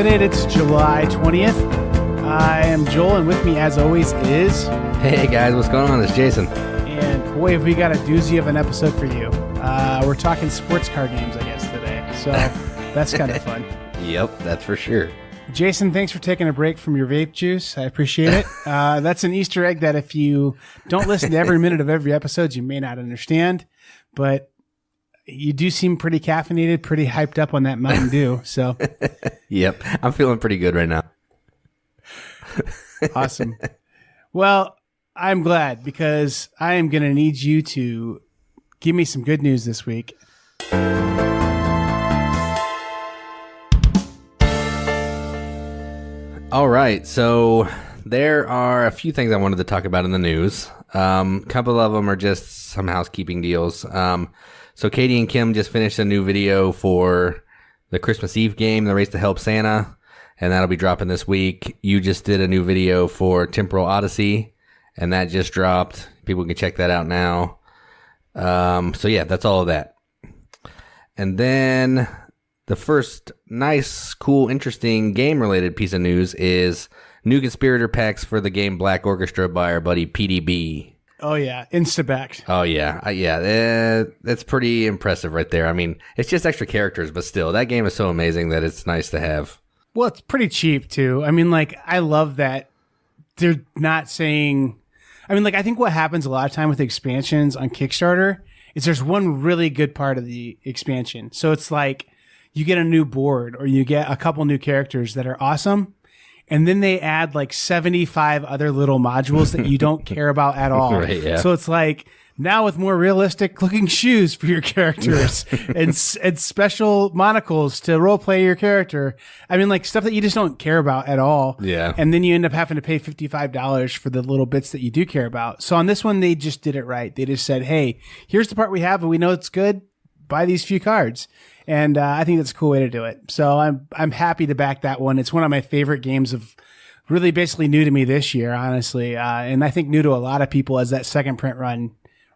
It. It's July 20th. I am Joel, and with me, as always, is... Hey, guys. What's going on? It's Jason. And, boy, have we got a doozy of an episode for you. We're talking sports card games, I guess, today. So that's kind of fun. Yep, that's for sure. Jason, thanks for taking a break from your vape juice. I appreciate it. That's an Easter egg that if you don't listen to every minute of every episode, you may not understand. But you do seem pretty caffeinated, pretty hyped up on that Mountain Dew. So, yep, I'm feeling pretty good right now. Awesome. Well, I'm glad because I am going to need you to give me some good news this week. All right, so there are a few things I wanted to talk about in the news. A couple of them are just some housekeeping deals. So Katie and Kim just finished a new video for the Christmas Eve game, The Race to Help Santa, and that'll be dropping this week. You just did a new video for Temporal Odyssey, and that just dropped. People can check that out now. So yeah, that's all of that. And then the first nice, cool, interesting game-related piece of news is new Conspirator packs for the game Black Orchestra by our buddy PDB. Oh, yeah. Instabacked. Oh, yeah. That's pretty impressive right there. I mean, it's just extra characters, but still, that game is so amazing that it's nice to have. Well, it's pretty cheap, too. I mean, like, I love that they're not saying... I mean, like, I think what happens a lot of time with expansions on Kickstarter is there's one really good part of the expansion. So it's like you get a new board or you get a couple new characters that are awesome. And then they add like 75 other little modules that you don't care about at all. Right, yeah. So it's like now with more realistic looking shoes for your characters and special monocles to role play your character. I mean, like stuff that you just don't care about at all. Yeah. And then you end up having to pay $55 for the little bits that you do care about. So on this one, they just did it right. They just said, hey, here's the part we have and we know it's good. Buy these few cards. And I think that's a cool way to do it. So I'm happy to back that one. It's one of my favorite games of really basically new to me this year, honestly. And I think new to a lot of people as that second print run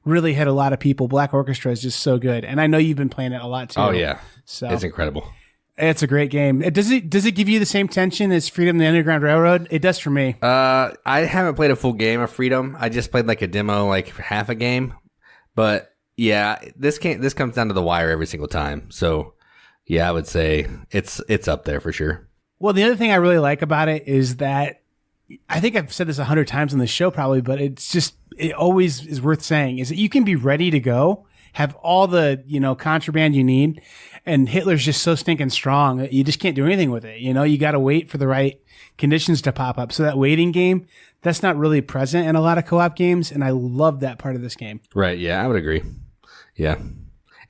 really hit a lot of people. Black Orchestra is just so good. And I know you've been playing it a lot too. Oh, yeah. So it's incredible. It's a great game. Does it give you the same tension as Freedom the Underground Railroad? It does for me. I haven't played a full game of Freedom. I just played like a demo, like half a game. But yeah, this comes down to the wire every single time. So yeah, I would say it's up there for sure. Well, the other thing I really like about it is that I think I've said this 100 times on the show probably, but it always is worth saying is that you can be ready to go, have all the, contraband you need, and Hitler's just so stinking strong that you just can't do anything with it. You got to wait for the right conditions to pop up. So that waiting game, that's not really present in a lot of co-op games, and I love that part of this game. Right, yeah, I would agree. Yeah.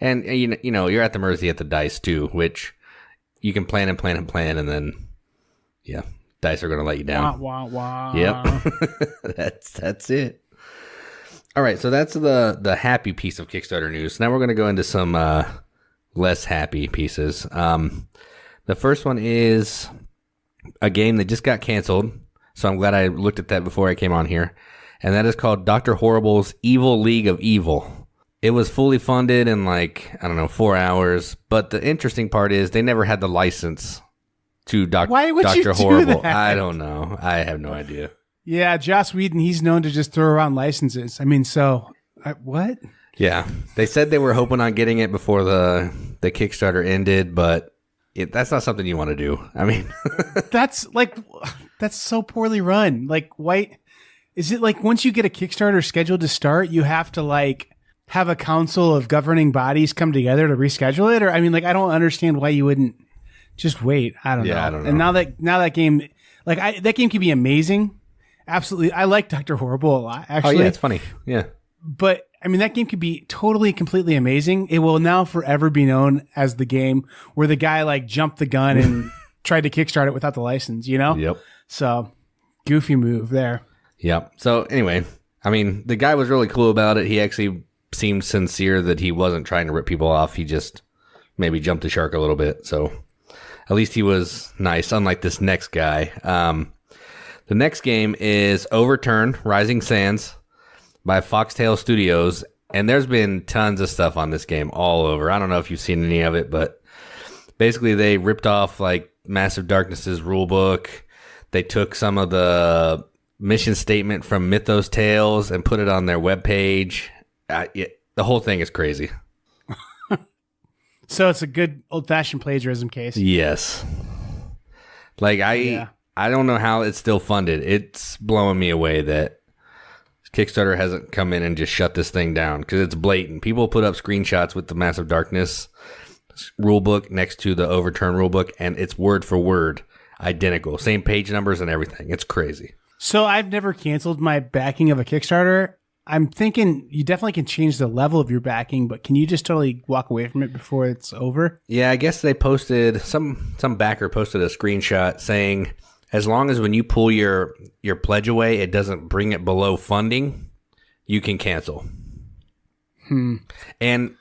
And, you're at the mercy of the dice, too, which you can plan, and then, yeah, dice are going to let you down. Wah, wah, wah. Yep. That's it. All right, so that's the happy piece of Kickstarter news. Now we're going to go into some less happy pieces. The first one is a game that just got canceled, so I'm glad I looked at that before I came on here, and that is called Dr. Horrible's Evil League of Evil. It was fully funded in 4 hours. But the interesting part is they never had the license to Why would Dr. you do Horrible. that? I don't know. I have no idea. Yeah, Joss Whedon, he's known to just throw around licenses. I mean, what? Yeah. They said they were hoping on getting it before the Kickstarter ended, but that's not something you want to do. I mean. that's so poorly run. Like, why? Is it like once you get a Kickstarter scheduled to start, you have to have a council of governing bodies come together to reschedule it? Or, I mean, I don't understand why you wouldn't just wait. I don't know. I don't know. And now that game, that game can be amazing. Absolutely. I like Dr. Horrible a lot, actually. Oh, yeah, it's funny. Yeah. But, I mean, that game could be totally, completely amazing. It will now forever be known as the game where the guy, jumped the gun and tried to kickstart it without the license, Yep. So, goofy move there. Yep. So, anyway, I mean, the guy was really cool about it. He actually seemed sincere that he wasn't trying to rip people off. He just maybe jumped the shark a little bit. So at least he was nice, unlike this next guy. The next game is Overturn, Rising Sands by Foxtales Studios. And there's been tons of stuff on this game all over. I don't know if you've seen any of it, but basically they ripped off Massive Darkness's rulebook. They took some of the mission statement from Mythos Tales and put it on their webpage. The whole thing is crazy. So it's a good old-fashioned plagiarism case. Yes. Like, I don't know how it's still funded. It's blowing me away that Kickstarter hasn't come in and just shut this thing down, because it's blatant. People put up screenshots with the Massive Darkness rulebook next to the Overturn rulebook, and it's word for word identical. Same page numbers and everything. It's crazy. So I've never canceled my backing of a Kickstarter. I'm thinking you definitely can change the level of your backing, but can you just totally walk away from it before it's over? Yeah, I guess they posted, some backer posted a screenshot saying, as long as when you pull your pledge away, it doesn't bring it below funding, you can cancel. And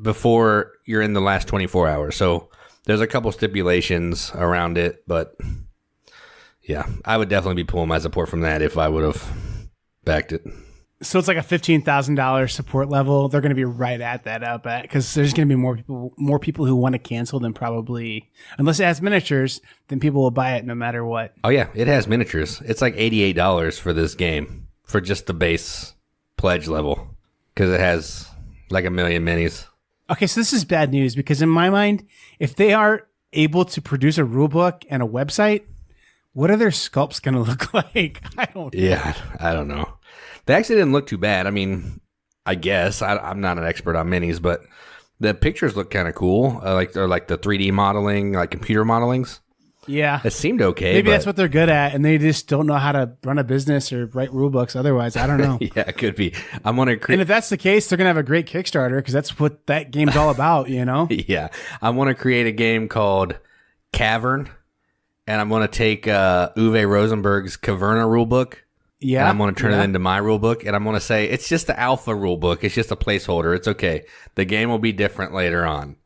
before you're in the last 24 hours. So there's a couple stipulations around it, but yeah, I would definitely be pulling my support from that if I would have backed it. So it's like a $15,000 support level. They're going to be right at that up at, because there's going to be more people who want to cancel than probably, unless it has miniatures, then people will buy it no matter what. Oh yeah, it has miniatures. It's like $88 for this game for just the base pledge level, because it has like 1 million minis. Okay, so this is bad news, because in my mind, if they are able to produce a rulebook and a website, what are their sculpts going to look like? I don't know. Yeah, I don't know. They actually didn't look too bad. I mean, I guess I'm not an expert on minis, but the pictures look kind of cool. They're like the 3D modeling, like computer modelings. Yeah, it seemed okay. Maybe that's what they're good at, and they just don't know how to run a business or write rule books. Otherwise, I don't know. Yeah, it could be. I'm gonna. And if that's the case, they're gonna have a great Kickstarter, because that's what that game's all about. You know. Yeah, I want to create a game called Cavern, and I'm gonna take Uwe Rosenberg's Caverna rulebook. Yeah, and I'm going to turn it into my rule book, and I'm going to say it's just the alpha rule book. It's just a placeholder. It's okay. The game will be different later on,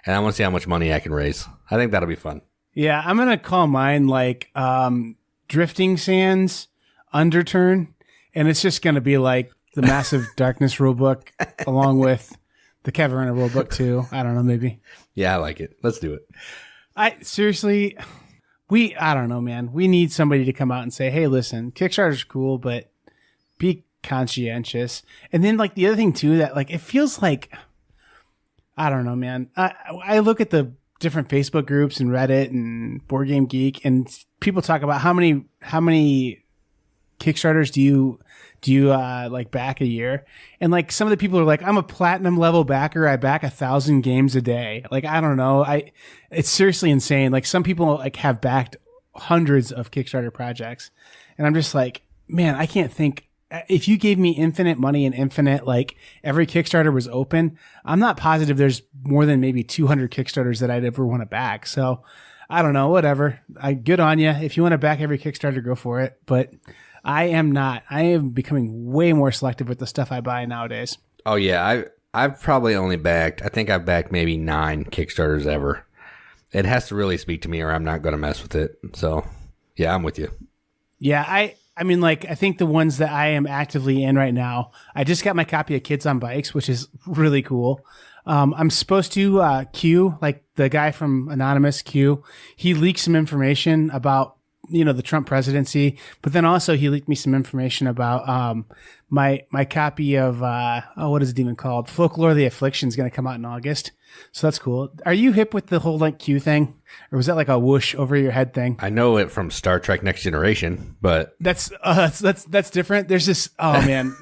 and I want to see how much money I can raise. I think that'll be fun. Yeah, I'm going to call mine like Drifting Sands Underturn, and it's just going to be like the Massive Darkness rule book along with the Caverna rule book too. I don't know, maybe. Yeah, I like it. Let's do it. Seriously. I don't know, man. We need somebody to come out and say, hey, listen, Kickstarter's cool, but be conscientious. And then, like, the other thing, too, that, like, it feels like, I don't know, man. I look at the different Facebook groups and Reddit and Board Game Geek, and people talk about how many Kickstarters do you like back a year? And like some of the people are like, I'm a platinum level backer. I back 1,000 games a day. Like, I don't know. It's seriously insane. Like some people like have backed hundreds of Kickstarter projects. And I'm just like, man, I can't think. If you gave me infinite money and infinite, like every Kickstarter was open, I'm not positive there's more than maybe 200 Kickstarters that I'd ever want to back. So I don't know, whatever. Good on you. If you want to back every Kickstarter, go for it. But I am not. I am becoming way more selective with the stuff I buy nowadays. Oh yeah, I've probably only backed. I think I've backed maybe 9 Kickstarters ever. It has to really speak to me, or I'm not going to mess with it. So yeah, I'm with you. Yeah, I mean, like, I think the ones that I am actively in right now, I just got my copy of Kids on Bikes, which is really cool. I'm supposed to Q, like the guy from Anonymous Q, he leaked some information about, the Trump presidency, but then also he leaked me some information about my copy of what is it even called? Folklore of the Affliction is going to come out in August. So that's cool. Are you hip with the whole like Q thing, or was that like a whoosh over your head thing? I know it from Star Trek Next Generation, but that's different. There's this. Oh man,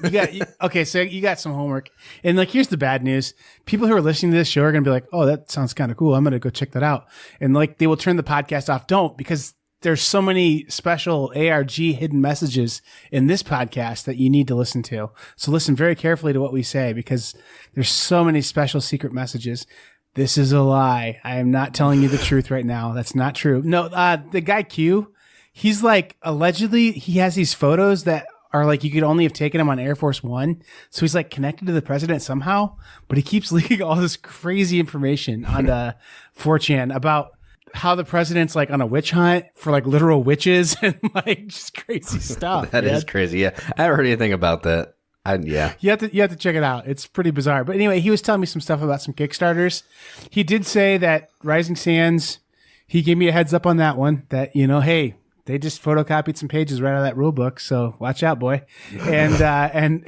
okay. So you got some homework, and like here's the bad news: people who are listening to this show are going to be like, "Oh, that sounds kind of cool. I'm going to go check that out," and like they will turn the podcast off. Don't, because there's so many special ARG hidden messages in this podcast that you need to listen to. So listen very carefully to what we say, because there's so many special secret messages. This is a lie. I am not telling you the truth right now. That's not true. No, the guy Q, he's like, allegedly, he has these photos that are like, you could only have taken him on Air Force One. So he's like connected to the president somehow, but he keeps leaking all this crazy information on 4chan about how the president's like on a witch hunt for like literal witches and like just crazy stuff. That is crazy. Yeah. I haven't heard anything about that. Yeah. You have to check it out. It's pretty bizarre. But anyway, he was telling me some stuff about some Kickstarters. He did say that Rising Sands, he gave me a heads up on that one that, hey, they just photocopied some pages right out of that rule book. So watch out, boy. And then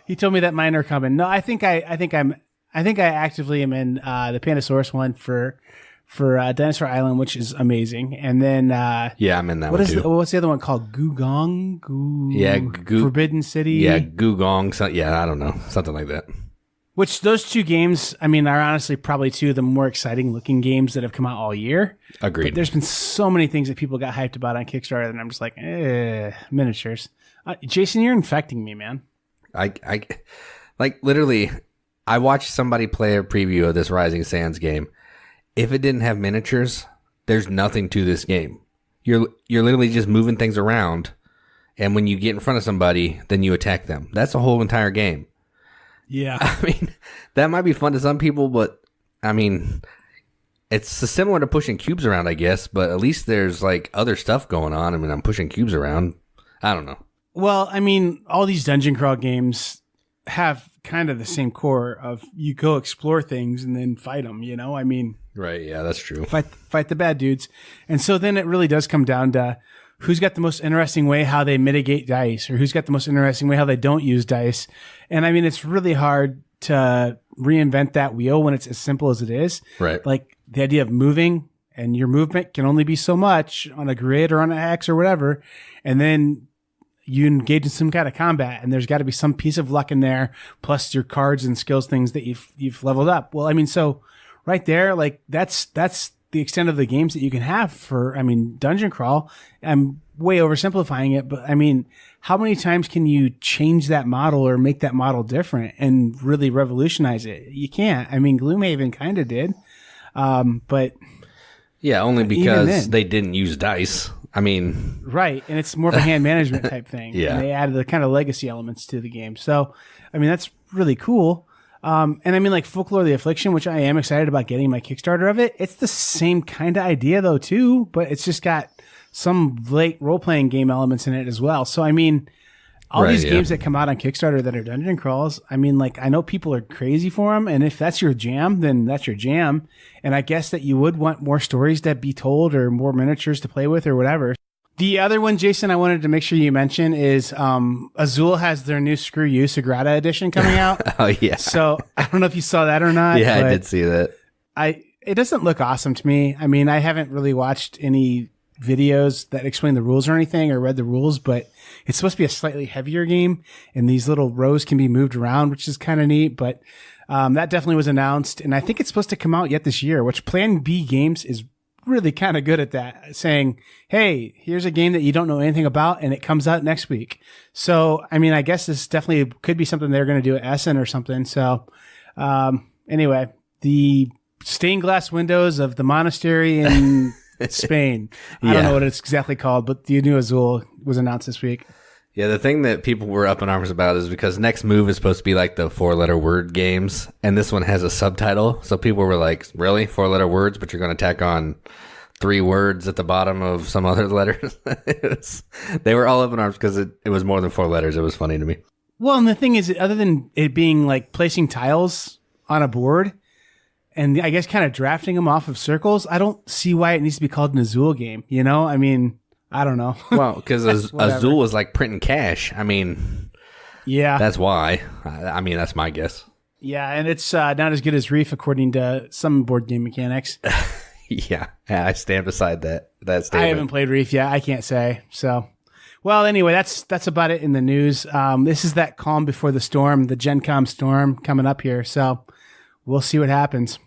he told me that mine are coming. No, I think I actively am in the Pandasaurus one for Dinosaur Island, which is amazing. And then I'm in that one too. What's the other one called? Gugong? Forbidden City? Yeah, Gugong. I don't know. Something like that. Which those two games, I mean, are honestly probably two of the more exciting looking games that have come out all year. Agreed. But there's been so many things that people got hyped about on Kickstarter, and I'm just like, miniatures. Jason, you're infecting me, man. I like literally, I watched somebody play a preview of this Rising Sands game. If it didn't have miniatures, there's nothing to this game. You're literally just moving things around, and when you get in front of somebody, then you attack them. That's the whole entire game. Yeah. I mean, that might be fun to some people, but I mean, it's similar to pushing cubes around, I guess, but at least there's like other stuff going on. I mean, I'm pushing cubes around. I don't know. Well, I mean, all these dungeon crawl games have kind of the same core of you go explore things and then fight them, I mean. Right, yeah, that's true. Fight the bad dudes. And so then it really does come down to who's got the most interesting way how they mitigate dice, or who's got the most interesting way how they don't use dice. And I mean, it's really hard to reinvent that wheel when it's as simple as it is. Right. Like the idea of moving, and your movement can only be so much on a grid or on an X or whatever. And then you engage in some kind of combat, and there's got to be some piece of luck in there, plus your cards and skills things that you've leveled up. Well, I mean, so right there, like that's the extent of the games that you can have for, I mean, dungeon crawl. I'm way oversimplifying it, but I mean, how many times can you change that model or make that model different and really revolutionize it? You can't. I mean, Gloomhaven kind of did, but yeah, only because they didn't use dice. I mean, right, and it's more of a hand management type thing. Yeah, and they added the kind of legacy elements to the game. So, I mean, that's really cool. And I mean, like Folklore of the Affliction, which I am excited about getting my Kickstarter of it. It's the same kind of idea though too, but it's just got some late role-playing game elements in it as well. So, I mean, all these games that come out on Kickstarter that are dungeon crawls, I mean, like, I know people are crazy for them, and if that's your jam, then that's your jam. And I guess that you would want more stories to be told or more miniatures to play with or whatever. The other one, Jason, I wanted to make sure you mention is Azul has their new Screw You Sagrada edition coming out. Oh, yeah. So I don't know if you saw that or not. Yeah, I did see that. It doesn't look awesome to me. I mean, I haven't really watched any videos that explain the rules or anything or read the rules, but it's supposed to be a slightly heavier game, and these little rows can be moved around, which is kind of neat. But that definitely was announced, and I think it's supposed to come out yet this year, which Plan B Games is really kind of good at that, saying, hey, here's a game that you don't know anything about, and it comes out next week. So, I mean, I guess this definitely could be something they're going to do at Essen or something. So, anyway, the stained glass windows of the monastery in Spain. I don't know what it's exactly called, but the new Azul was announced this week. Yeah, the thing that people were up in arms about is because Next Move is supposed to be like the 4-letter word games, and this one has a subtitle. So people were like, really? 4-letter words, but you're going to tack on 3 words at the bottom of some other letters? They were all up in arms because it was more than 4 letters. It was funny to me. Well, and the thing is, other than it being like placing tiles on a board, and I guess kind of drafting them off of circles, I don't see why it needs to be called an Azul game. I mean, I don't know. Well, because Azul is like printing cash. I mean, yeah, that's why. I mean, that's my guess. Yeah, and it's not as good as Reef, according to some board game mechanics. Yeah, I stand beside that statement. I haven't played Reef yet. I can't say. So, well, anyway, that's about it in the news. This is that calm before the storm, the Gen Con storm coming up here. So we'll see what happens.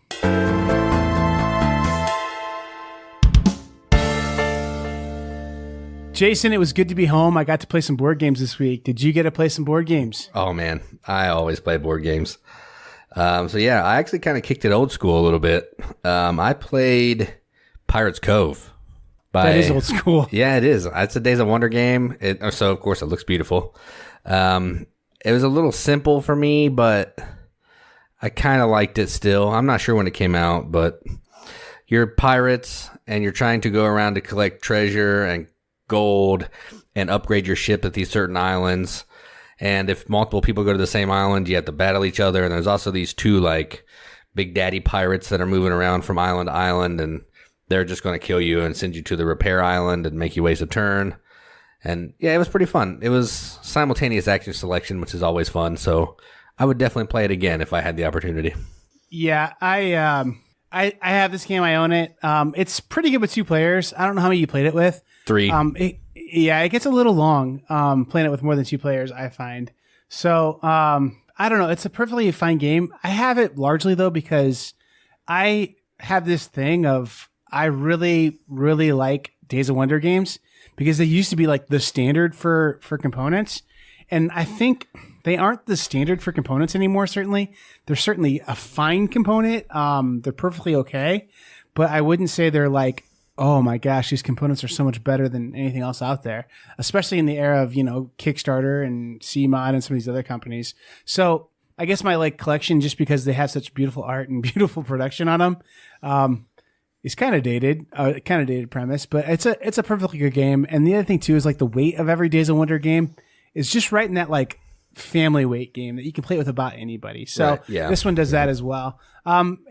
Jason, it was good to be home. I got to play some board games this week. Did you get to play some board games? Oh, man. I always play board games. So, yeah, I actually kind of kicked it old school a little bit. I played Pirates Cove. That is old school. Yeah, it is. It's a Days of Wonder game. So, of course, it looks beautiful. It was a little simple for me, but I kind of liked it still. I'm not sure when it came out, but you're pirates, and you're trying to go around to collect treasure and gold and upgrade your ship at these certain islands. And if multiple people go to the same island, you have to battle each other. And there's also these 2 like big daddy pirates that are moving around from island to island, and they're just going to kill you and send you to the repair island and make you waste a turn. And yeah, it was pretty fun. It was simultaneous action selection, which is always fun. So I would definitely play it again if I had the opportunity. Yeah, I have this game. I own it. It's pretty good with 2 players. I don't know how many you played it with. 3. It gets a little long playing it with more than 2 players, I find. So I don't know. It's a perfectly fine game. I have it largely, though, because I have this thing of I really, really like Days of Wonder games because they used to be like the standard for components. And I think they aren't the standard for components anymore, certainly. They're certainly a fine component. They're perfectly okay. But I wouldn't say they're like, oh my gosh, these components are so much better than anything else out there, especially in the era of, Kickstarter and CMod and some of these other companies. So I guess my collection, just because they have such beautiful art and beautiful production on them, is kind of dated premise, but it's a perfectly good game. And the other thing too is the weight of every Days of Wonder game is just right in that family weight game that you can play with about anybody. So right, yeah. This one does that as well.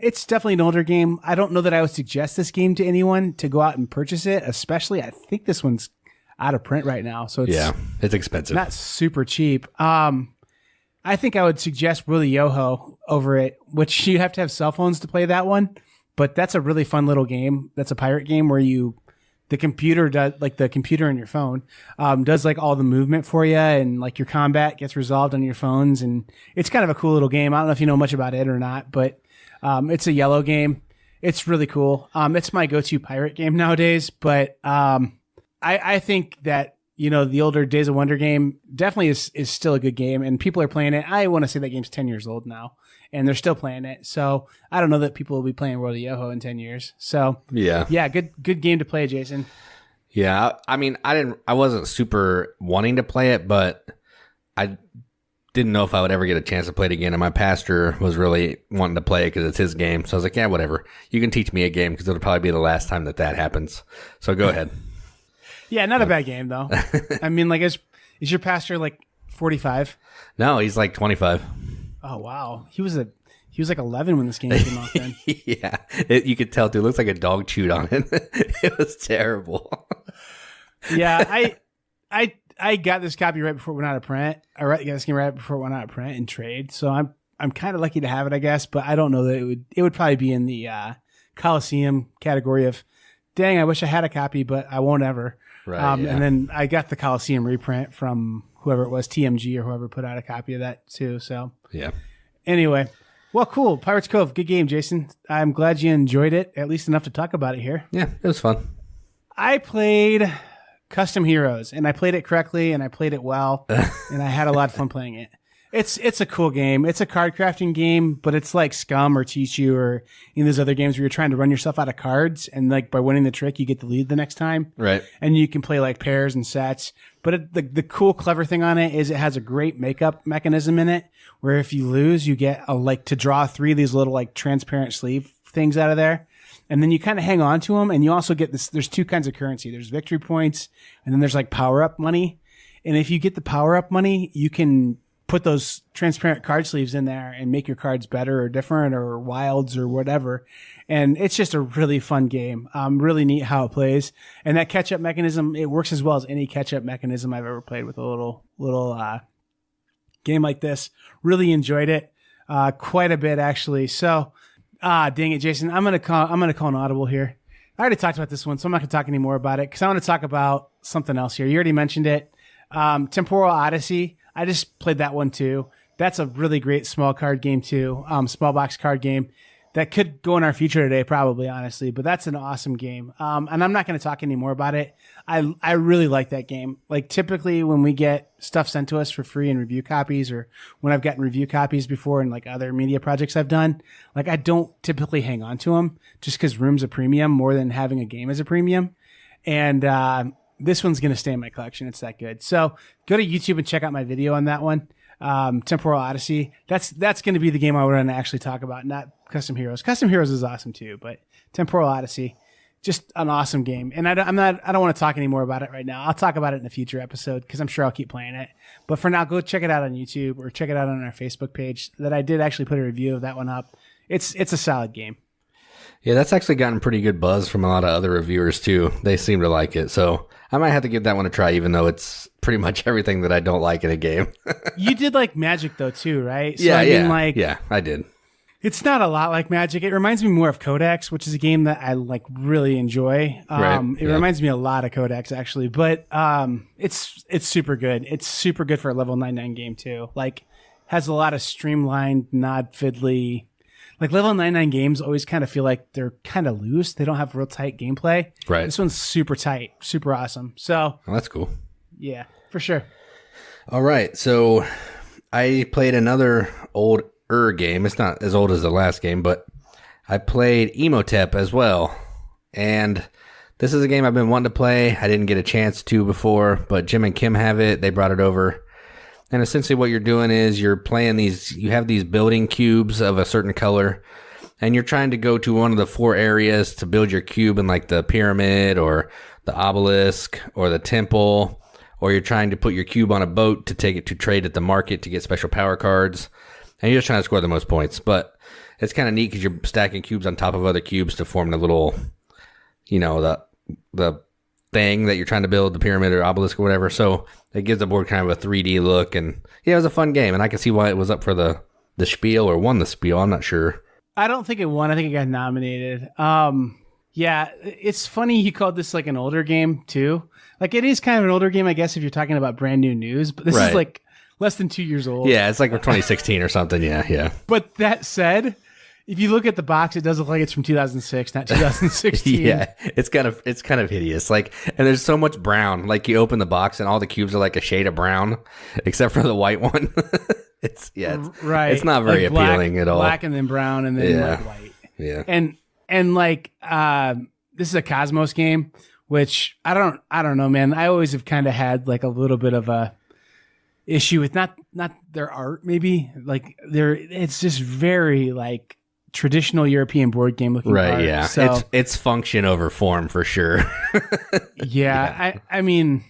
It's definitely an older game. I don't know that I would suggest this game to anyone to go out and purchase it, especially I think this one's out of print right now. So it's expensive. Not super cheap. I think I would suggest Willy Yoho over it, which you have to have cell phones to play that one. But that's a really fun little game. That's a pirate game where the computer does the computer in your phone does all the movement for you, and your combat gets resolved on your phones, and it's kind of a cool little game. I don't know if you know much about it or not, but it's a yellow game. It's really cool. It's my go-to pirate game nowadays, but I think that the older Days of Wonder game definitely is still a good game, and people are playing it. I want to say that game's 10 years old now, and they're still playing it. So I don't know that people will be playing World of Yoho in 10 years. So yeah, good game to play, Jason. Yeah, I mean, I wasn't super wanting to play it, but I didn't know if I would ever get a chance to play it again. And my pastor was really wanting to play it because it's his game. So I was like, yeah, whatever. You can teach me a game because it'll probably be the last time that happens. So go ahead. Yeah, not a bad game though. I mean, is your pastor 45? No, he's 25. Oh wow, he was 11 when this game came out. Then yeah, you could tell too. It looks like a dog chewed on it. It was terrible. Yeah, I got this copy right before it went out of print. I got this game right before it went out of print in trade. So I'm kind of lucky to have it, I guess. But I don't know that it would probably be in the Coliseum category of, dang, I wish I had a copy, but I won't ever. Right, yeah. And then I got the Coliseum reprint from whoever it was, TMG or whoever put out a copy of that too. So yeah. Anyway, well, cool. Pirates Cove, good game, Jason. I'm glad you enjoyed it, at least enough to talk about it here. Yeah, it was fun. I played Custom Heroes, and I played it correctly, and I played it well, and I had a lot of fun playing it. It's a cool game. It's a card crafting game, but it's like Scum or Teach-You or those other games where you're trying to run yourself out of cards, and by winning the trick, you get the lead the next time. Right. And you can play pairs and sets. But the cool, clever thing on it is it has a great makeup mechanism in it, where if you lose, you get to draw 3 of these little transparent sleeve things out of there. And then you kind of hang on to them, and you also get this. There's 2 kinds of currency. There's victory points, and then there's power up money. And if you get the power up money, you can put those transparent card sleeves in there and make your cards better or different or wilds or whatever. And it's just a really fun game. Really neat how it plays. And that catch-up mechanism, it works as well as any catch-up mechanism I've ever played with a little game like this. Really enjoyed it. Quite a bit, actually. So, dang it, Jason. I'm gonna call an audible here. I already talked about this one, so I'm not gonna talk any more about it because I want to talk about something else here. You already mentioned it. Temporal Odyssey. I just played that one too. That's a really great small card game too. Small box card game that could go in our future today, probably, honestly. But that's an awesome game. And I'm not going to talk any more about it. I really like that game. Typically when we get stuff sent to us for free in review copies, or when I've gotten review copies before in other media projects I've done, I don't typically hang on to them just because room's a premium more than having a game as a premium. And, this one's going to stay in my collection. It's that good. So go to YouTube and check out my video on that one. Temporal Odyssey. That's going to be the game I want to actually talk about, not Custom Heroes. Custom Heroes is awesome too, but Temporal Odyssey, just an awesome game. And I don't want to talk any more about it right now. I'll talk about it in a future episode because I'm sure I'll keep playing it. But for now, go check it out on YouTube or check it out on our Facebook page that I did actually put a review of that one up. it's a solid game. Yeah, that's actually gotten pretty good buzz from a lot of other reviewers too. They seem to like it. So I might have to give that one a try, even though it's pretty much everything that I don't like in a game. You did like Magic though too, right? So, yeah, yeah, I did. It's not a lot like Magic. It reminds me more of Codex, which is a game that I like really enjoy. It reminds me a lot of Codex actually, but it's super good. It's super good for a level 99 game too. Like has a lot of streamlined, not fiddly. Like level 99 games always kind of feel like they're kind of loose. They don't have real tight gameplay. Right. This one's super tight, super awesome. So that's cool. Yeah, for sure. All right, so I played another old game. It's not as old as the last game, but I played Imhotep as well. And this is a game I've been wanting to play. I didn't get a chance to before, but Jim and Kim have it. They brought it over. And essentially what you're doing is you're playing you have these building cubes of a certain color, and you're trying to go to one of the 4 areas to build your cube in like the pyramid or the obelisk or the temple, or you're trying to put your cube on a boat to take it to trade at the market to get special power cards. And you're just trying to score the most points. But it's kind of neat because you're stacking cubes on top of other cubes to form the little, the thing that you're trying to build, the pyramid or obelisk or whatever. So it gives the board kind of a 3D look. And yeah, it was a fun game. And I can see why it was up for the spiel or won the spiel. I'm not sure. I don't think it won. I think it got nominated. Yeah, it's funny you called this like an older game too. Like it is kind of an older game, I guess, if you're talking about brand new news. But this is like less than 2 years old. Yeah, it's like 2016 or something. Yeah. But that said, if you look at the box, it does look like it's from 2006, not 2016. Yeah, it's kind of hideous. Like, and there's so much brown. Like you open the box and all the cubes are like a shade of brown, except for the white one. It's right. It's not very like black, appealing at all. Black and then brown and then like white. Yeah. And like this is a Cosmos game, which I don't know, man. I always have kind of had like a little bit of a issue with not their art, maybe like it's just very like traditional European board game looking art. Yeah. So, it's function over form for sure. I mean,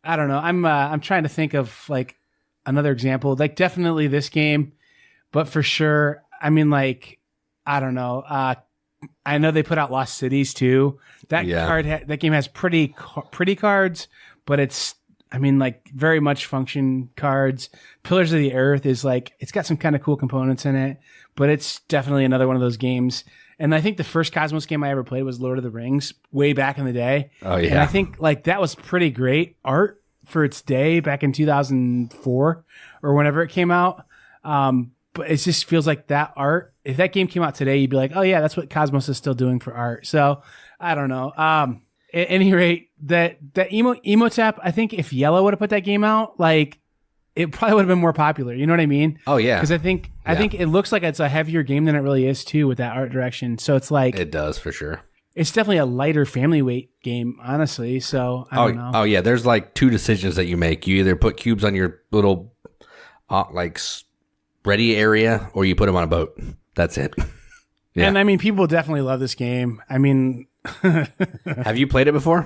I don't know. I'm trying to think of like another example. Like definitely this game, but for sure, I mean, like I don't know. I know they put out Lost Cities too. That that game has pretty cards, but it's like very much function cards. Pillars of the Earth is like it's got some kind of cool components in it, but it's definitely another one of those games. And I think the first Cosmos game I ever played was Lord of the Rings way back in the day. Oh yeah. And I think like that was pretty great art for its day back in 2004 or whenever it came out. But it just feels like that art, if that game came out today, you'd be like, oh yeah, that's what Cosmos is still doing for art. So I don't know. At any rate, that Imhotep, I think if Yellow would have put that game out, like it probably would have been more popular. You know what I mean? Oh yeah. Because I think it looks like it's a heavier game than it really is too with that art direction. So it's like it does for sure. It's definitely a lighter family weight game, honestly. So I don't know. Oh yeah, there's like 2 decisions that you make. You either put cubes on your little ready area, or you put them on a boat. That's it. Yeah. And I mean, people definitely love this game. I mean, have you played it before?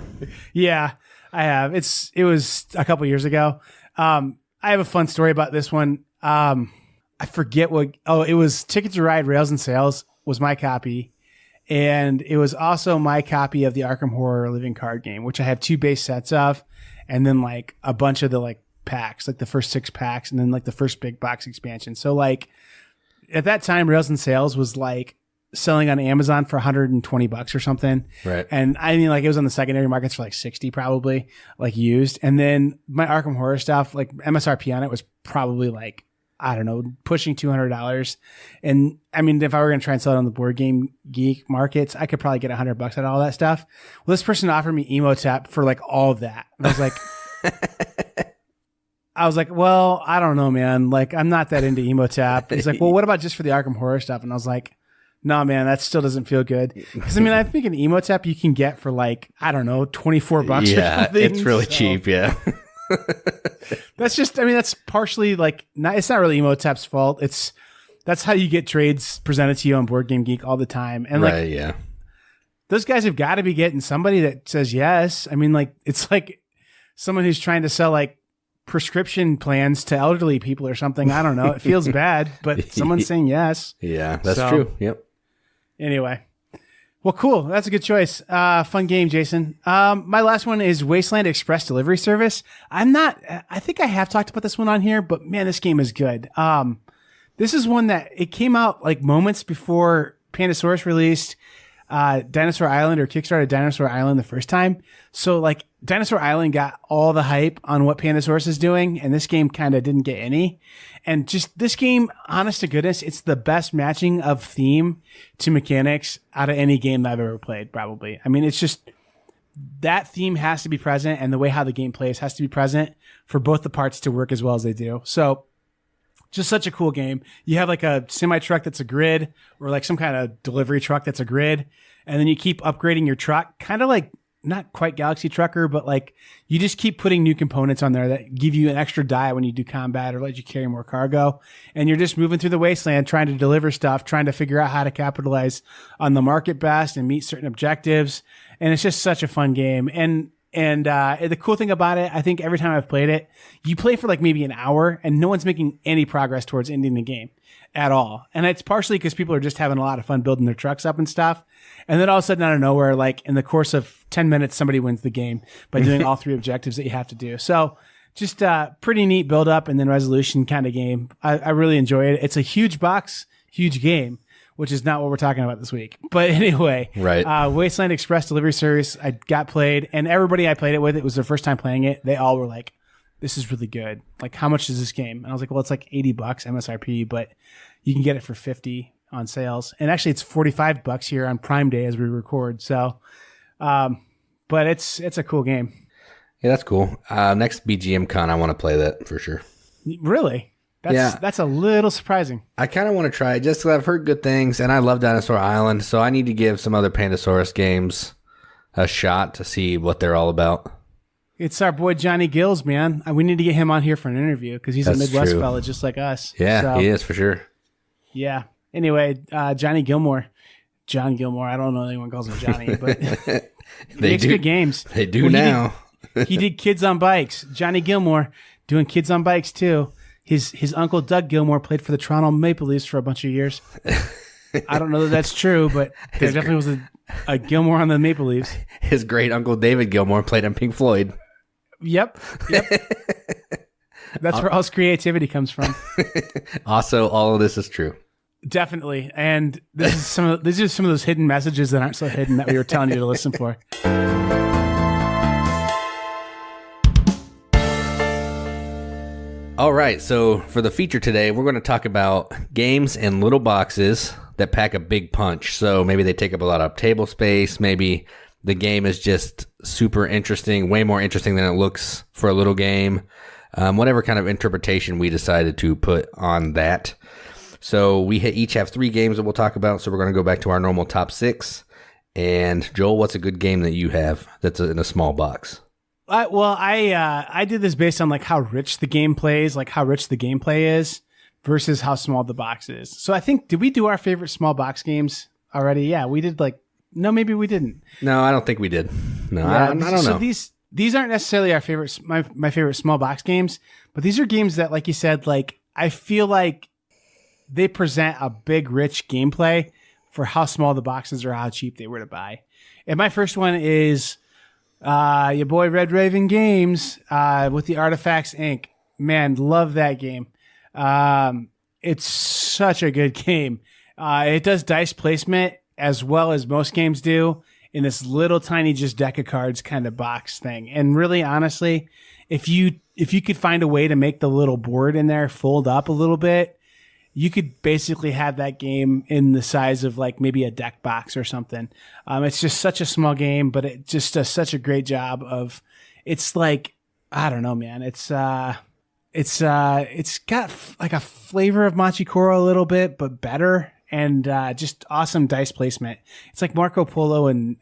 Yeah, I have. It was a couple years ago. I have a fun story about this one. I forget what. Oh, it was Ticket to Ride Rails and Sails was my copy, and it was also my copy of the Arkham Horror Living Card Game, which I have 2 base sets of, and then like a bunch of the like packs, like the first 6 packs, and then like the first big box expansion. So like at that time, Rails and Sails was like selling on Amazon for $120 or something. Right. And I mean, like it was on the secondary markets for like 60 probably, like used. And then my Arkham Horror stuff, like MSRP on it was probably like, I don't know, pushing $200. And I mean, if I were going to try and sell it on the Board Game Geek markets, I could probably get $100 out of all that stuff. Well, this person offered me Imhotep for like all of that. And I was like, well, I don't know, man. Like, I'm not that into Imhotep. He's like, well, what about just for the Arkham Horror stuff? And I was like, no, man, that still doesn't feel good. Because I mean, I think an Imhotep you can get for like, I don't know, $24. Yeah, or something. it's really cheap. Yeah. That's just, I mean, that's partially like, it's not really Imhotep's fault. That's how you get trades presented to you on Board Game Geek all the time. And like, yeah, those guys have got to be getting somebody that says yes. I mean, like, it's like someone who's trying to sell like prescription plans to elderly people or something. I don't know. It feels bad, but someone's saying yes. Yeah, that's true. Yep. Anyway. Well, cool. That's a good choice. Fun game, Jason. My last one is Wasteland Express Delivery Service. I think I have talked about this one on here, but man, this game is good. This is one that it came out like moments before Pandasaurus released Dinosaur Island or kickstarted Dinosaur Island the first time. So like Dinosaur Island got all the hype on what Pandasaurus is doing, and this game kind of didn't get any. And just this game, honest to goodness, it's the best matching of theme to mechanics out of any game that I've ever played, probably. I mean, it's just that theme has to be present, and the way how the game plays has to be present for both the parts to work as well as they do. So just such a cool game. You have like a semi truck that's a grid, or like some kind of delivery truck that's a grid, and then you keep upgrading your truck, kind of like not quite Galaxy Trucker, but like you just keep putting new components on there that give you an extra die when you do combat or let you carry more cargo. And you're just moving through the wasteland, trying to deliver stuff, trying to figure out how to capitalize on the market best and meet certain objectives. And it's just such a fun game. And the cool thing about it, I think every time I've played it, you play for like maybe an hour and no one's making any progress towards ending the game at all. And it's partially because people are just having a lot of fun building their trucks up and stuff. And then all of a sudden out of nowhere, like in the course of 10 minutes, somebody wins the game by doing all three objectives that you have to do. So just pretty neat build up and then resolution kind of game. I really enjoy it. It's a huge box, huge game, which is not what we're talking about this week. But anyway, right. Wasteland Express Delivery Service, I got played, and everybody I played it with, it was their first time playing it. They all were like, this is really good. Like, how much is this game? And I was like, well, it's like $80 MSRP, but you can get it for $50 on sales. And actually it's $45 here on Prime Day as we record. So, but it's a cool game. Yeah, that's cool. Next BGM Con, I want to play that for sure. Really? That's a little surprising. I kind of want to try it just because I've heard good things, and I love Dinosaur Island, so I need to give some other Pandasaurus games a shot to see what they're all about. It's our boy Johnny Gills, man. We need to get him on here for an interview because he's a Midwest true. fella just like us. Yeah, so, he is for sure. Yeah. Anyway, John Gilmour. I don't know if anyone calls him Johnny, but he makes good games. They do now. He did Kids on Bikes. Johnny Gilmour doing Kids on Bikes too. His uncle Doug Gilmour played for the Toronto Maple Leafs for a bunch of years. I don't know that that's true, but there definitely was a Gilmour on the Maple Leafs. His great uncle David Gilmour played on Pink Floyd. Yep. That's where all his creativity comes from. Also, all of this is true. Definitely. And these are some of those hidden messages that aren't so hidden that we were telling you to listen for. All right, so for the feature today, we're going to talk about games in little boxes that pack a big punch. So maybe they take up a lot of table space. Maybe the game is just super interesting, way more interesting than it looks for a little game. Whatever kind of interpretation we decided to put on that. So we each have 3 games that we'll talk about. So we're going to go back to our normal top 6. And Joel, what's a good game that you have that's in a small box? I did this based on like how rich the game plays, like how rich the gameplay is versus how small the box is. So I think, did we do our favorite small box games already? Yeah, we did no, maybe we didn't. No, I don't think we did. No, yeah, I don't know. So these aren't necessarily our favorite, my favorite small box games, but these are games that, like you said, like I feel like they present a big, rich gameplay for how small the boxes or how cheap they were to buy. And my first one is your boy Red Raven Games with the Artifacts Inc. Man, love that game. It's such a good game. It does dice placement as well as most games do in this little tiny just deck of cards kind of box thing. And really, honestly, if you could find a way to make the little board in there fold up a little bit, you could basically have that game in the size of like maybe a deck box or something. It's just such a small game, but it just does such a great job of, it's like, I don't know, man. It's got like a flavor of Machikoro a little bit, but better, and just awesome dice placement. It's like Marco Polo and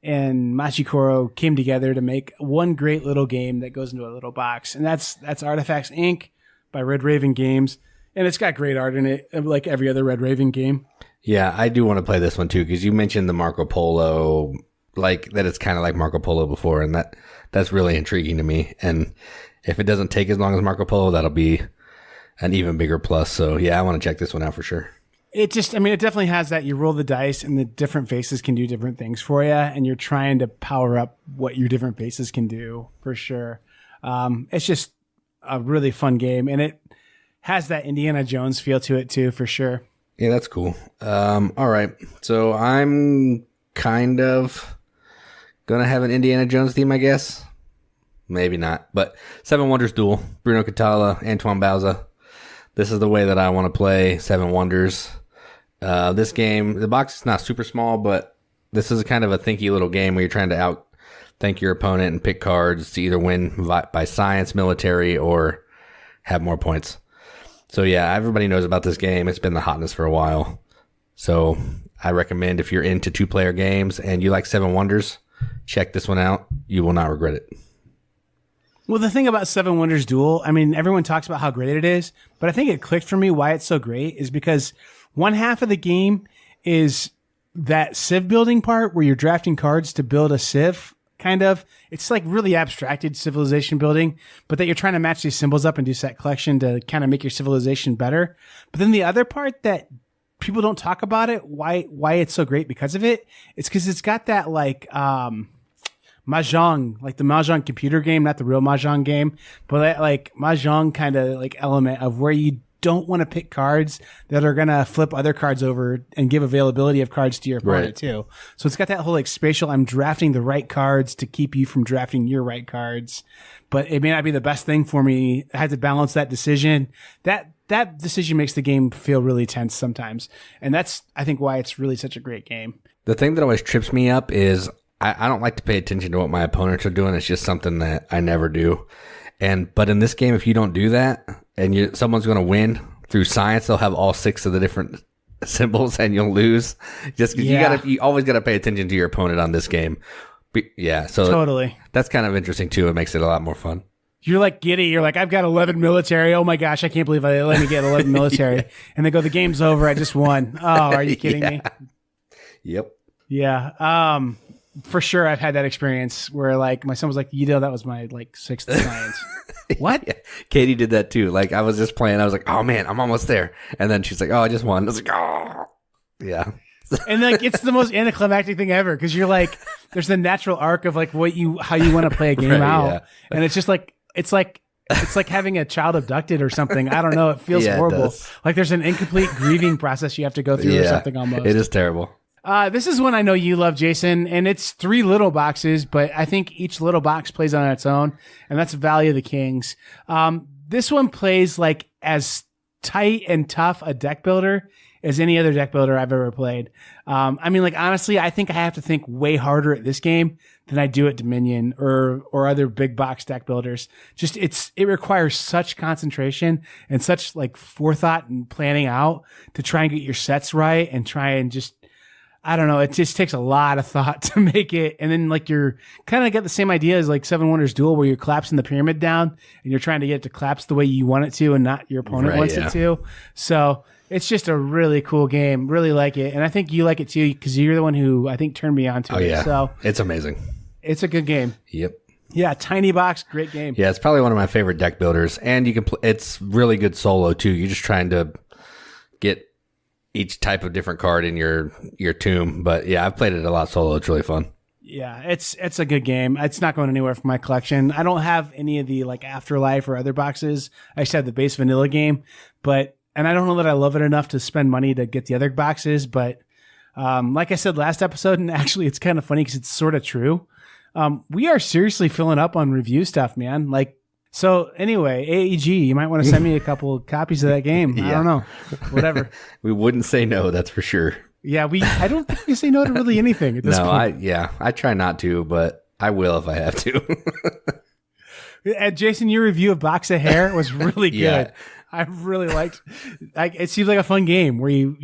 Machikoro came together to make one great little game that goes into a little box. And that's Artifacts Inc. by Red Raven Games. And it's got great art in it, like every other Red Raven game. Yeah, I do want to play this one too, because you mentioned the Marco Polo, like that it's kind of like Marco Polo before, and that that's really intriguing to me. And if it doesn't take as long as Marco Polo, that'll be an even bigger plus. So yeah, I want to check this one out for sure. It definitely has that. You roll the dice and the different faces can do different things for you. And you're trying to power up what your different faces can do for sure. It's just a really fun game. And it has that Indiana Jones feel to it too, for sure. Yeah, that's cool. All right. So I'm kind of going to have an Indiana Jones theme, I guess. Maybe not. But Seven Wonders Duel, Bruno Catala, Antoine Bauza. This is the way that I want to play Seven Wonders. This game, the box is not super small, but this is kind of a thinky little game where you're trying to outthink your opponent and pick cards to either win by science, military, or have more points. So yeah, everybody knows about this game. It's been the hotness for a while. So I recommend if you're into 2-player games and you like Seven Wonders, check this one out. You will not regret it. Well, the thing about Seven Wonders Duel, I mean, everyone talks about how great it is, but I think it clicked for me why it's so great is because one half of the game is that civ building part where you're drafting cards to build a civ, kind of. It's like really abstracted civilization building, but that you're trying to match these symbols up and do set collection to kind of make your civilization better. But then the other part that people don't talk about it, why it's so great because of it, it's because it's got that like Mahjong, like the Mahjong computer game, not the real Mahjong game, but that like Mahjong kind of like element of where you don't want to pick cards that are going to flip other cards over and give availability of cards to your opponent too. So it's got that whole like spatial, I'm drafting the right cards to keep you from drafting your right cards, but it may not be the best thing for me. I had to balance that decision. That decision makes the game feel really tense sometimes. And that's, I think, why it's really such a great game. The thing that always trips me up is I don't like to pay attention to what my opponents are doing. It's just something that I never do. But in this game, if you don't do that and someone's going to win through science, they'll have all 6 of the different symbols and you'll lose just because you always got to pay attention to your opponent on this game. But yeah. So totally. That's kind of interesting too. It makes it a lot more fun. You're like giddy. You're like, I've got 11 military. Oh my gosh. I can't believe I let me get 11 military. Yeah. And they go, the game's over. I just won. Oh, are you kidding me? Yep. Yeah. For sure, I've had that experience where, like, my son was like, that was my, like, 6th science. What? Yeah. Katie did that, too. Like, I was just playing. I was like, oh, man, I'm almost there. And then she's like, oh, I just won. I was like, oh. Yeah. And, like, it's the most anticlimactic thing ever because you're like, there's the natural arc of, like, how you want to play a game out. Yeah. And it's just like, it's like having a child abducted or something. I don't know. It feels horrible. Like, there's an incomplete grieving process you have to go through or something almost. It is terrible. This is one I know you love, Jason, and it's 3 little boxes, but I think each little box plays on its own, and that's Valley of the Kings. This one plays like as tight and tough a deck builder as any other deck builder I've ever played. I mean, like, honestly, I think I have to think way harder at this game than I do at Dominion or other big box deck builders. Just it requires such concentration and such like forethought and planning out to try and get your sets right and try and just, I don't know. It just takes a lot of thought to make it. And then like you're kind of got the same idea as like Seven Wonders Duel where you're collapsing the pyramid down and you're trying to get it to collapse the way you want it to and not your opponent wants it to. So it's just a really cool game. Really like it. And I think you like it too because you're the one who I think turned me on to it. Yeah. So it's amazing. It's a good game. Yep. Yeah. Tiny box. Great game. Yeah. It's probably one of my favorite deck builders and you can it's really good solo too. You're just trying to get each type of different card in your tomb. But yeah, I've played it a lot solo. It's really fun. Yeah, it's a good game. It's not going anywhere from my collection. I don't have any of the like Afterlife or other boxes. I just have the base vanilla game, and I don't know that I love it enough to spend money to get the other boxes. But like I said last episode, and actually it's kind of funny because it's sort of true. We are seriously filling up on review stuff, man. Like, so anyway, AEG, you might want to send me a couple copies of that game. I don't know. Whatever. We wouldn't say no, that's for sure. Yeah, I don't think we say no to really anything at this point. I try not to, but I will if I have to. Jason, your review of Box of Hair was really good. Yeah. I really liked it. Seems like a fun game where you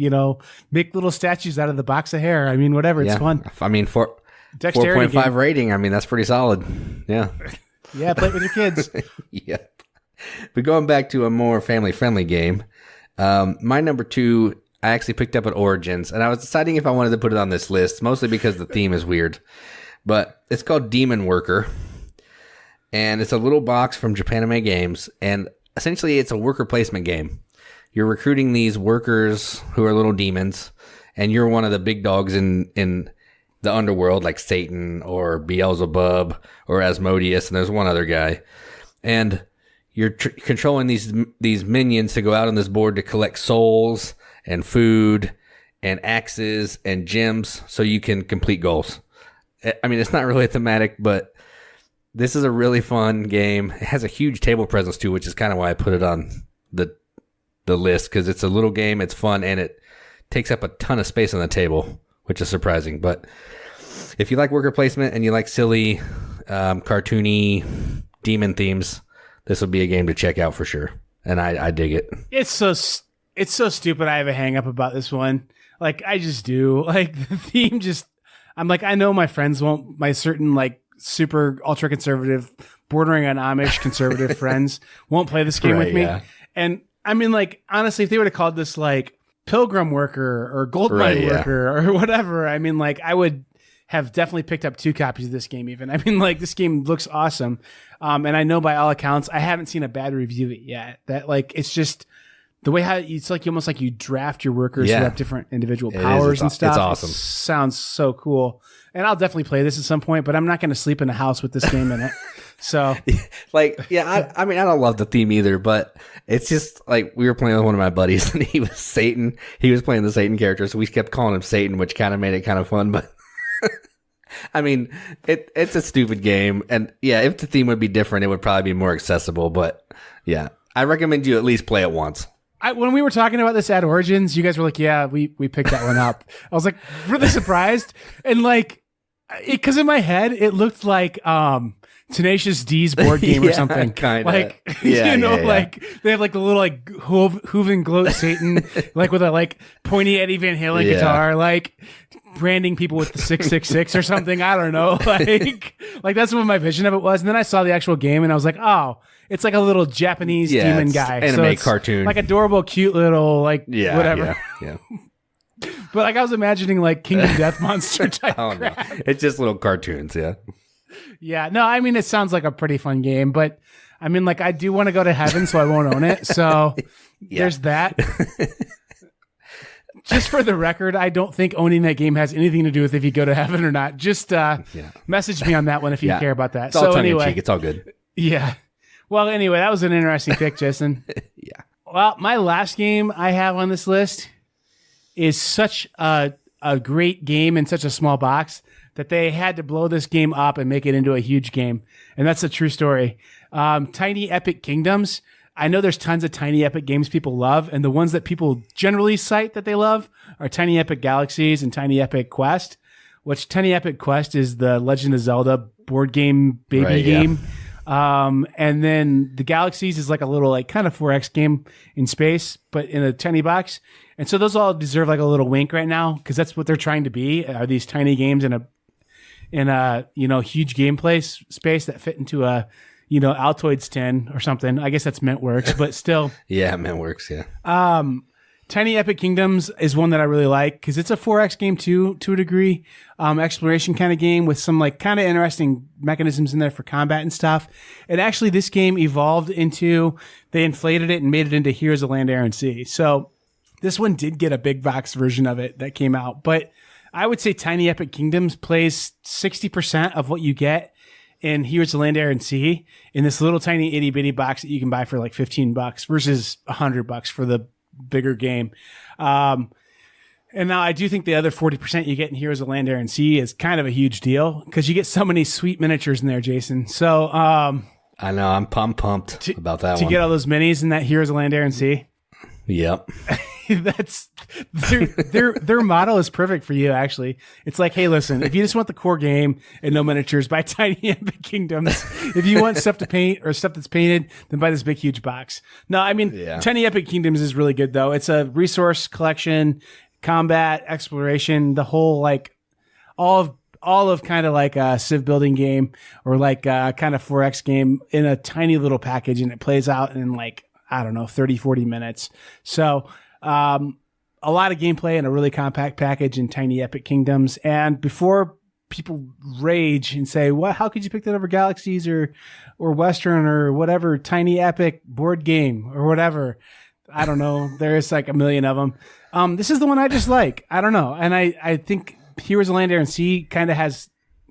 make little statues out of the box of hair. I mean, whatever, it's fun. I mean, 4.5 rating. I mean, that's pretty solid. Yeah. Yeah, play it with your kids. Yeah. But going back to a more family-friendly game, my number 2, I actually picked up at Origins, and I was deciding if I wanted to put it on this list, mostly because the theme is weird. But it's called Demon Worker. and it's a little box from Japanime Games, and essentially it's a worker placement game. You're recruiting these workers who are little demons, and you're one of the big dogs in the underworld, like Satan or Beelzebub or Asmodeus, and there's one other guy. And you're controlling these minions to go out on this board to collect souls and food and axes and gems so you can complete goals. I mean, it's not really a thematic, but this is a really fun game. It has a huge table presence too, which is kind of why I put it on the list, because it's a little game, it's fun, and it takes up a ton of space on the table, which is surprising. But if you like worker placement and you like silly, cartoony demon themes, this will be a game to check out for sure. And I dig it. It's so stupid. I have a hang up about this one. Like, I just do. Like, the theme just, I'm like, I know my friends won't, my certain like super ultra conservative, bordering on Amish conservative friends won't play this game with me. Yeah. And I mean, like, honestly, if they would have called this like Pilgrim Worker or Gold Mine Worker or whatever, I mean, like, I would have definitely picked up 2 copies of this game even. I mean, like, this game looks awesome. And I know by all accounts, I haven't seen a bad review of it yet. That, like, it's just the way how it's like almost like you draft your workers who have different individual powers and stuff. It's awesome. It sounds so cool. And I'll definitely play this at some point, but I'm not going to sleep in a house with this game in it. So, like, yeah, I mean, I don't love the theme either, but it's just like we were playing with one of my buddies and he was Satan. He was playing the Satan character, so we kept calling him Satan, which kind of made it kind of fun. But I mean, it's a stupid game, and yeah, if the theme would be different, it would probably be more accessible. But yeah, I recommend you at least play it once. When we were talking about this at Origins, you guys were like, "Yeah, we picked that one up." I was like, really surprised, and like, because in my head it looked like Tenacious D's board game or something. Kinda. Like, like they have like the little like Hoove and Gloat Satan, like with a like pointy Eddie Van Halen guitar, like branding people with the 666 or something. I don't know. Like that's what my vision of it was. And then I saw the actual game and I was like, oh, it's like a little Japanese demon guy. Anime cartoon. Like adorable, cute little, like whatever. Yeah. But like I was imagining like Kingdom Death Monster type crap. No. It's just little cartoons, yeah. Yeah, no, I mean, it sounds like a pretty fun game, but I mean, like, I do want to go to heaven, so I won't own it. So there's that. Just for the record, I don't think owning that game has anything to do with if you go to heaven or not. Just message me on that one if you care about that. It's all tongue in cheek. It's all good. Yeah. Well, anyway, that was an interesting pick, Jason. Yeah. Well, my last game I have on this list is such a great game in such a small box that they had to blow this game up and make it into a huge game. And that's a true story. Tiny Epic Kingdoms. I know there's tons of Tiny Epic games people love, and the ones that people generally cite that they love are Tiny Epic Galaxies and Tiny Epic Quest, which Tiny Epic Quest is the Legend of Zelda board game baby game. And then the Galaxies is like a little like kind of 4X game in space, but in a tiny box. And so those all deserve like a little wink right now because that's what they're trying to be, are these tiny games in a huge gameplay space that fit into a Altoids tin or something. I guess that's Mintworks, but still. Yeah, Mintworks, yeah. Tiny Epic Kingdoms is one that I really like because it's a 4X game too, to a degree. Exploration kind of game with some like kind of interesting mechanisms in there for combat and stuff. And actually this game evolved into, they inflated it and made it into Heroes of Land, Air, and Sea. So this one did get a big box version of it that came out, but I would say Tiny Epic Kingdoms plays 60% of what you get in Heroes of Land, Air, and Sea in this little tiny itty bitty box that you can buy for like $15 versus $100 for the bigger game. And now I do think the other 40% you get in Heroes of Land, Air, and Sea is kind of a huge deal because you get so many sweet miniatures in there, Jason. So I know I'm pumped about that to get all those minis in that Heroes of Land, Air, and Sea. Yep. That's their motto is perfect for you. Actually, it's like, hey, listen, if you just want the core game and no miniatures, buy Tiny Epic Kingdoms. If you want stuff to paint or stuff that's painted, then buy this big huge box. No, I mean, Tiny Epic Kingdoms is really good though. It's a resource collection, combat, exploration, the whole like all of kind of like a civ building game or like a kind of 4X game in a tiny little package, and it plays out in like, I don't know, 30, 40 minutes. So a lot of gameplay and a really compact package in Tiny Epic Kingdoms. And before people rage and say, "What? How could you pick that over Galaxies or Western or whatever tiny epic board game or whatever?" I don't know. There's like a million of them. This is the one I just like. I don't know, and I think Heroes of Land, Air, and Sea kind of has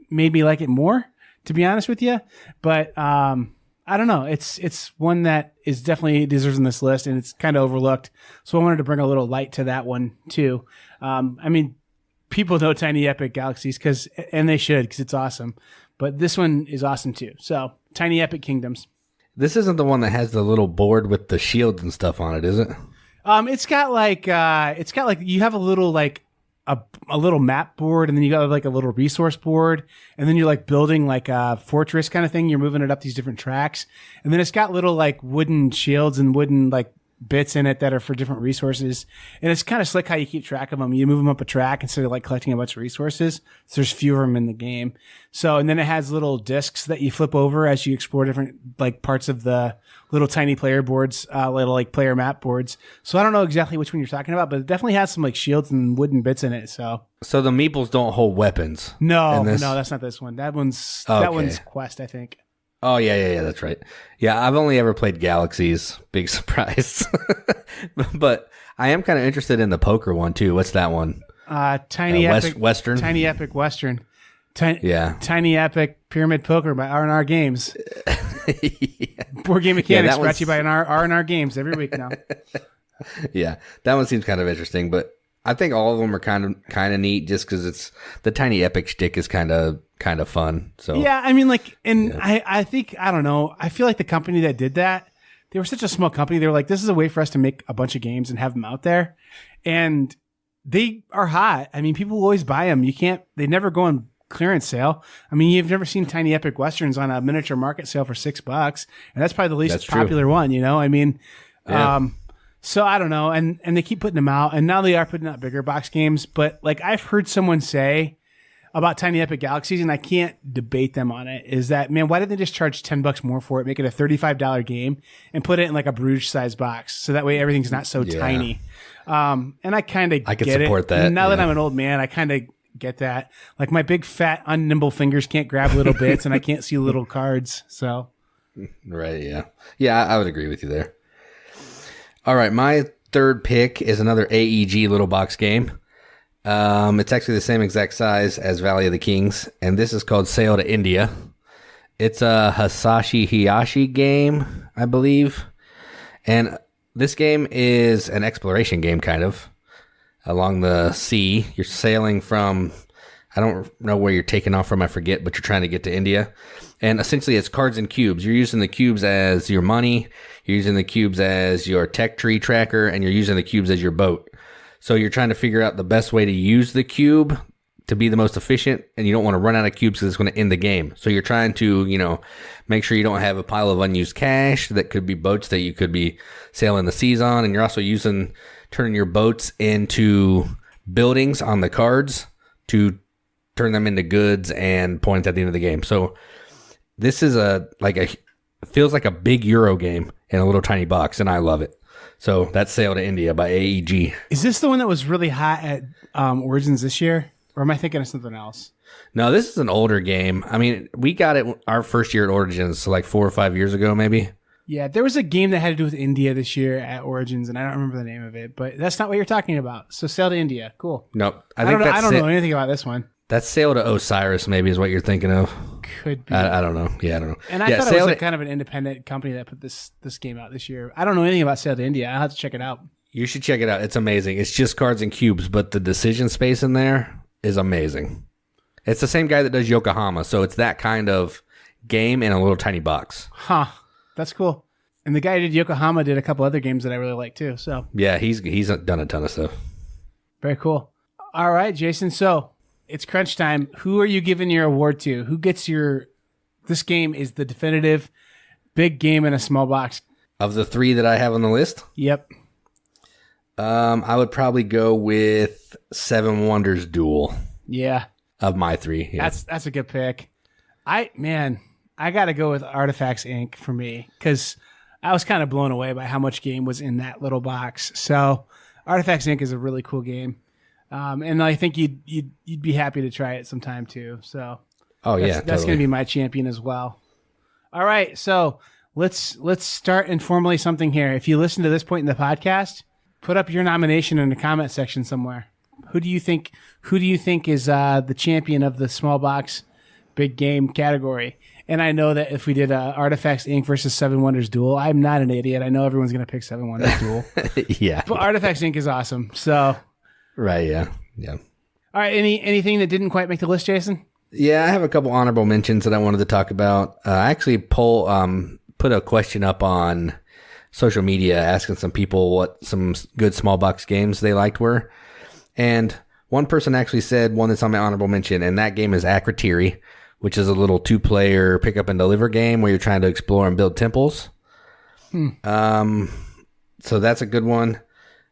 made me like it more, to be honest with you. But I don't know. It's one that is definitely deserves on this list, and it's kind of overlooked. So I wanted to bring a little light to that one too. I mean, people know Tiny Epic Galaxies and they should, because it's awesome. But this one is awesome too. So Tiny Epic Kingdoms. This isn't the one that has the little board with the shields and stuff on it, is it? It's got like you have a little like a little map board, and then you got like a little resource board, and then you're like building like a fortress kind of thing. You're moving it up these different tracks, and then it's got little like wooden shields and wooden like bits in it that are for different resources. And it's kind of slick how you keep track of them. You move them up a track instead of like collecting a bunch of resources. So there's fewer of them in the game. So, and then it has little discs that you flip over as you explore different like parts of the little tiny player boards, little like player map boards. So I don't know exactly which one you're talking about, but it definitely has some like shields and wooden bits in it. So the meeples don't hold weapons. No, that's not this one. That one's Quest, I think. Oh, yeah, that's right. Yeah, I've only ever played Galaxies. Big surprise. But I am kind of interested in the poker one, too. What's that one? Tiny Epic Western? Tiny Epic Western. Tiny Epic Pyramid Poker by R&R Games. Yeah. Board Game Mechanics brought to you by R&R Games every week now. Yeah, that one seems kind of interesting, but I think all of them are kind of neat just because it's the Tiny Epic shtick is kind of fun. So yeah, I mean, like, and yeah. I think, I don't know, I feel like the company that did that, they were such a small company. They were like, this is a way for us to make a bunch of games and have them out there, and they are hot. I mean, people always buy them. They never go on clearance sale. I mean, you've never seen Tiny Epic Westerns on a miniature market sale for $6, and that's probably the least popular one. You know, I mean, yeah. So I don't know, and they keep putting them out, and now they are putting out bigger box games. But like I've heard someone say about Tiny Epic Galaxies, and I can't debate them on it, is that, man, why didn't they just charge $10 more for it, make it a $35 game, and put it in like a Bruges size box, so that way everything's not so tiny. And I kind of get it. Support that. Now that I'm an old man, I kind of get that. Like my big fat unnimble fingers can't grab little bits, and I can't see little cards. So, right, yeah, I would agree with you there. All right, my third pick is another AEG little box game. It's actually the same exact size as Valley of the Kings, and this is called Sail to India. It's a Hasashi Hiyashi game, I believe. And this game is an exploration game, kind of, along the sea. You're sailing from, I don't know where you're taking off from, I forget, but you're trying to get to India. And essentially it's cards and cubes. You're using the cubes as your money, you're using the cubes as your tech tree tracker, and you're using the cubes as your boat. So you're trying to figure out the best way to use the cube to be the most efficient, and you don't want to run out of cubes because it's going to end the game. So you're trying to, make sure you don't have a pile of unused cash that could be boats that you could be sailing the seas on, and you're also turning your boats into buildings on the cards to turn them into goods and points at the end of the game. So this is feels like a big Euro game in a little tiny box, and I love it. So that's Sail to India by AEG. Is this the one that was really hot at Origins this year? Or am I thinking of something else? No, this is an older game. I mean, we got it our first year at Origins, so like 4 or 5 years ago, maybe. Yeah, there was a game that had to do with India this year at Origins, and I don't remember the name of it, but that's not what you're talking about. So Sail to India. Cool. Nope. I don't know anything about this one. That's Sail to Osiris, maybe, is what you're thinking of. Could be. I don't know. Yeah, I don't know. And I thought it was kind of an independent company that put this game out this year. I don't know anything about Sail to India. I'll have to check it out. You should check it out. It's amazing. It's just cards and cubes, but the decision space in there is amazing. It's the same guy that does Yokohama, so it's that kind of game in a little tiny box. Huh. That's cool. And the guy who did Yokohama did a couple other games that I really like too. So yeah, he's done a ton of stuff. Very cool. All right, Jason. So it's crunch time. Who are you giving your award to? Who gets this game is the definitive big game in a small box. Of the 3 that I have on the list? Yep. I would probably go with Seven Wonders Duel. Yeah. Of my 3. Yeah. That's a good pick. I got to go with Artifacts Inc. for me, because I was kind of blown away by how much game was in that little box. So Artifacts Inc. is a really cool game. And I think you'd be happy to try it sometime too. So that's totally. going to be my champion as well. All right, so let's start informally something here. If you listen to this point in the podcast, put up your nomination in the comment section somewhere. Who do you think is the champion of the small box big game category? And I know that if we did Artifacts Inc. versus Seven Wonders Duel, I'm not an idiot. I know everyone's going to pick Seven Wonders Duel. Yeah. But Artifacts Inc. is awesome. So Right, yeah. All right, anything that didn't quite make the list, Jason? Yeah, I have a couple honorable mentions that I wanted to talk about. I actually put a question up on social media asking some people what some good small box games they liked were. And one person actually said one that's on my honorable mention, and that game is Akrotiri, which is a little 2-player pick up and deliver game where you're trying to explore and build temples. So that's a good one.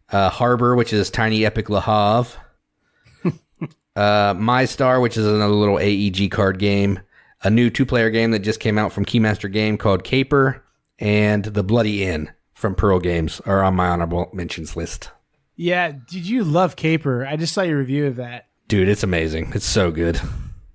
Harbor, which is Tiny Epic Le Havre. My Star, which is another little AEG card game. A new 2-player game that just came out from Keymaster Game called Caper. And The Bloody Inn from Pearl Games are on my honorable mentions list. Yeah, did you love Caper? I just saw your review of that. Dude, it's amazing. It's so good.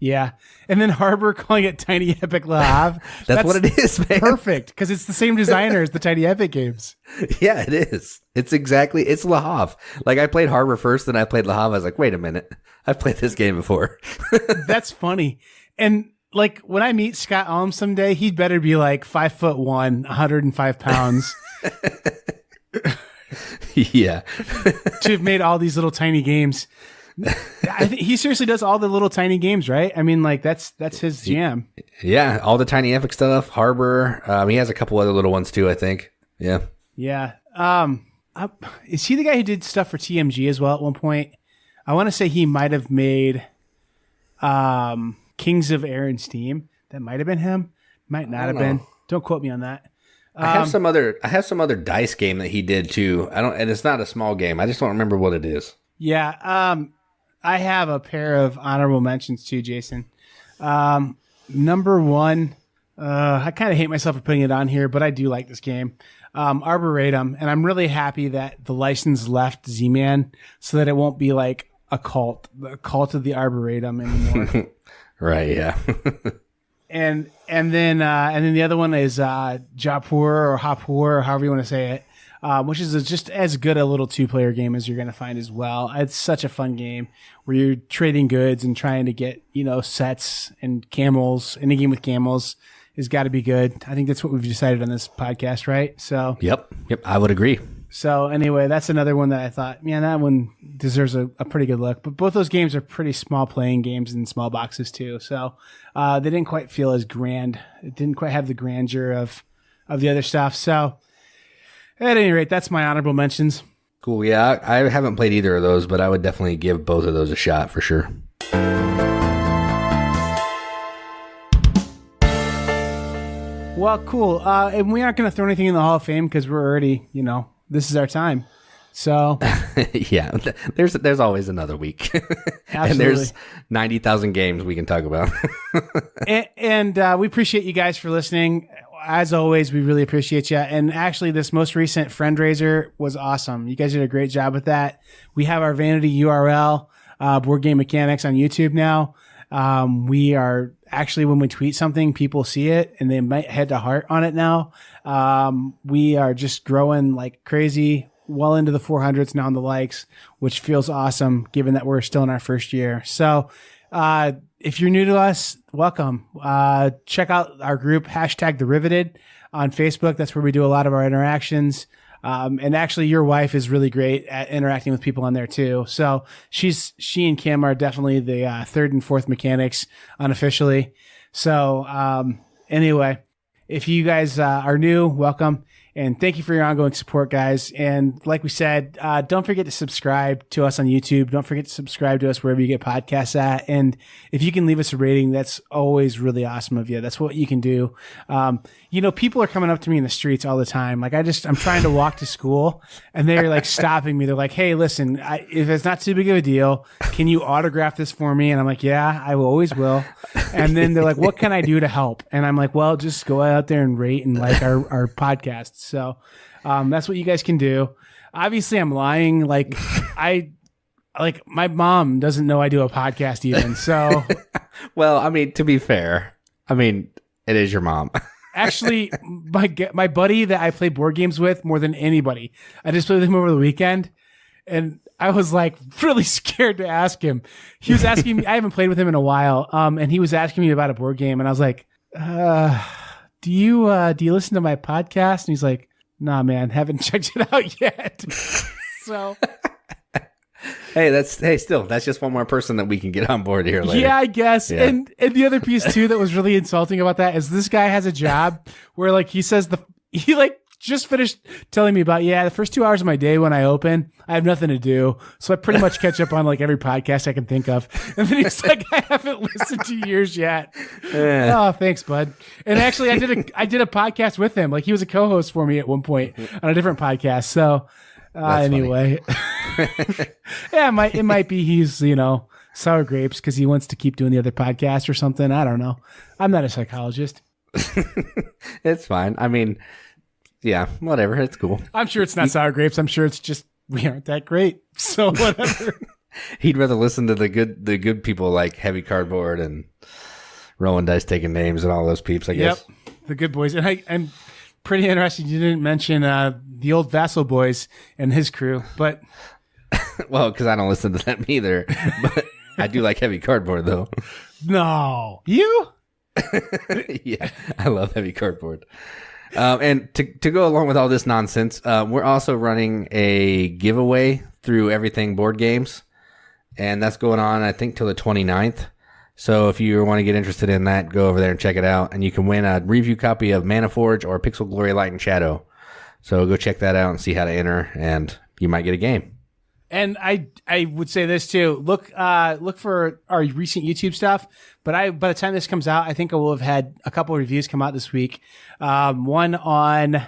Yeah. And then Harbor calling it Tiny Epic Le Havre. That's what it is, man. Perfect, because it's the same designer as the Tiny Epic games. Yeah, it is. It's Le Havre. Like, I played Harbor first, then I played Le Havre. I was like, wait a minute. I've played this game before. That's funny. And like when I meet Scott Alm someday, he'd better be like 5'1", 105 pounds. Yeah. To have made all these little tiny games. I think he seriously does all the little tiny games, right? I mean, like that's his jam. Yeah, all the Tiny Epic stuff. Harbor. He has a couple other little ones too, I think. Yeah. Yeah. Is he the guy who did stuff for TMG as well at one point? I want to say he might have made Kings of Air and Steam. That might have been him. Might not have been. Don't quote me on that. I have some other dice game that he did too. And it's not a small game. I just don't remember what it is. Yeah. I have a pair of honorable mentions too, Jason. Number one, I kind of hate myself for putting it on here, but I do like this game. Arboretum, and I'm really happy that the license left Z-Man so that it won't be like the cult of the Arboretum anymore. Right, yeah. and then the other one is Jaipur or Hapur, or however you want to say it. Which is just as good a little 2-player game as you're going to find as well. It's such a fun game where you're trading goods and trying to get, sets and camels. Any game with camels has got to be good. I think that's what we've decided on this podcast, right? So Yep, I would agree. So anyway, that's another one that I thought, man, that one deserves a pretty good look. But both those games are pretty small playing games in small boxes too. So they didn't quite feel as grand. It didn't quite have the grandeur of the other stuff. So at any rate, that's my honorable mentions. Cool. Yeah, I haven't played either of those, but I would definitely give both of those a shot for sure. Well, cool. And we aren't going to throw anything in the Hall of Fame because we're already, this is our time. So yeah, there's always another week. And there's 90,000 games we can talk about. and we appreciate you guys for listening. As always, we really appreciate you. And actually, this most recent friend-raiser was awesome. You guys did a great job with that. We have our vanity URL, Board Game Mechanics, on YouTube now. We are actually, when we tweet something, people see it and they might head to heart on it now. We are just growing like crazy, well into the 400s now on the likes, which feels awesome given that we're still in our first year. So, if you're new to us, welcome. Check out our group, #TheRiveted on Facebook. That's where we do a lot of our interactions. And actually your wife is really great at interacting with people on there too. So she and Kim are definitely the third and fourth mechanics unofficially. So anyway, if you guys are new, welcome. And thank you for your ongoing support, guys. And like we said, don't forget to subscribe to us on YouTube. Don't forget to subscribe to us wherever you get podcasts at. And if you can leave us a rating, that's always really awesome of you. That's what you can do. People are coming up to me in the streets all the time. Like I'm trying to walk to school and they're like stopping me. They're like, hey, listen, if it's not too big of a deal, can you autograph this for me? And I'm like, yeah, I always will. And then they're like, what can I do to help? And I'm like, well, just go out there and rate and like our podcasts. So that's what you guys can do. Obviously, I'm lying. Like like my mom doesn't know I do a podcast even. So, Well, I mean, to be fair, I mean, it is your mom. actually, my buddy that I play board games with more than anybody, I just played with him over the weekend, and I was like really scared to ask him. He was asking me. I haven't played with him in a while, and he was asking me about a board game, and I was like, "Do you listen to my podcast?" And he's like, "Nah, man, haven't checked it out yet." So. Still, that's just one more person that we can get on board here later. Yeah, I guess. Yeah. And the other piece too that was really insulting about that is this guy has a job where like he says he like just finished telling me about, the first 2 hours of my day when I open, I have nothing to do. So I pretty much catch up on like every podcast I can think of. And then he's like, I haven't listened to yours yet. Oh, thanks, bud. And actually I did a podcast with him. Like he was a co-host for me at one point on a different podcast. So anyway, it might be he's, sour grapes because he wants to keep doing the other podcast or something. I don't know. I'm not a psychologist. It's fine. I mean, yeah, whatever. It's cool. I'm sure it's not sour grapes. I'm sure it's just we aren't that great. So whatever. He'd rather listen to the good people like Heavy Cardboard and Rolling Dice Taking Names and all those peeps, I guess. Yep, the good boys. And I'm pretty interested you didn't mention the old Vassal Boys and his crew, but well, because I don't listen to them either. But I do like Heavy Cardboard, though. No, you? Yeah, I love Heavy Cardboard. And to go along with all this nonsense, we're also running a giveaway through Everything Board Games, and that's going on, I think, till the 29th. So if you want to get interested in that, go over there and check it out, and you can win a review copy of Mana Forge or Pixel Glory Light and Shadow. So go check that out and see how to enter, and you might get a game. And I would say this too. Look for our recent YouTube stuff. But by the time this comes out, I think I will have had a couple of reviews come out this week. One on,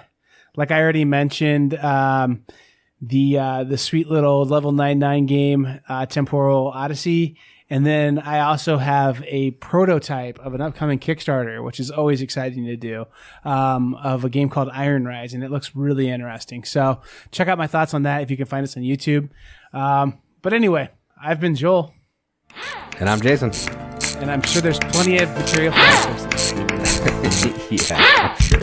like I already mentioned, the sweet little level 99 game, Temporal Odyssey. And then I also have a prototype of an upcoming Kickstarter, which is always exciting to do, of a game called Iron Rise, and it looks really interesting. So check out my thoughts on that if you can find us on YouTube. But anyway, I've been Joel. And I'm Jason. And I'm sure there's plenty of material for us. Yeah, I'm sure.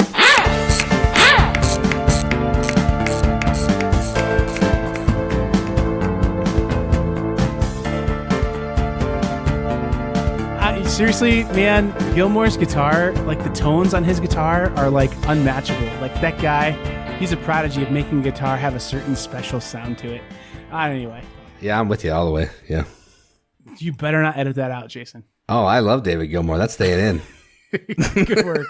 Seriously, man, Gilmour's guitar, like the tones on his guitar are like unmatchable. Like that guy, he's a prodigy of making guitar have a certain special sound to it. Anyway. Yeah, I'm with you all the way. Yeah. You better not edit that out, Jason. Oh, I love David Gilmour. That's staying in. Good work.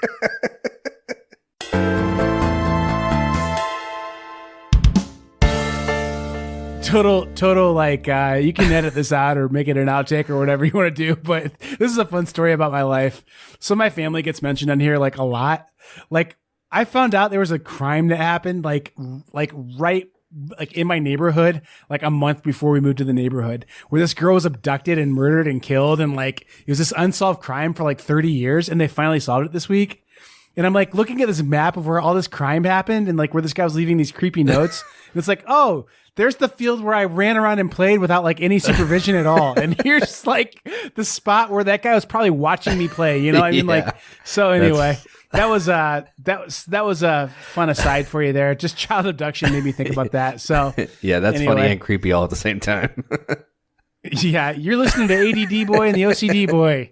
Total, like, you can edit this out or make it an outtake or whatever you want to do, but this is a fun story about my life. So my family gets mentioned on here, like, a lot. Like, I found out there was a crime that happened, like right, like, in my neighborhood, like, a month before we moved to the neighborhood, where this girl was abducted and murdered and killed, and, like, it was this unsolved crime for, like, 30 years, and they finally solved it this week. And I'm, like, looking at this map of where all this crime happened and, like, where this guy was leaving these creepy notes, and it's like, oh, there's the field where I ran around and played without like any supervision at all. And here's like the spot where that guy was probably watching me play, you know what I mean? Like, so anyway, that was a fun aside for you there. Just child abduction made me think about that. So yeah, that's anyway. Funny and creepy all at the same time. Yeah. You're listening to ADD Boy and the OCD Boy.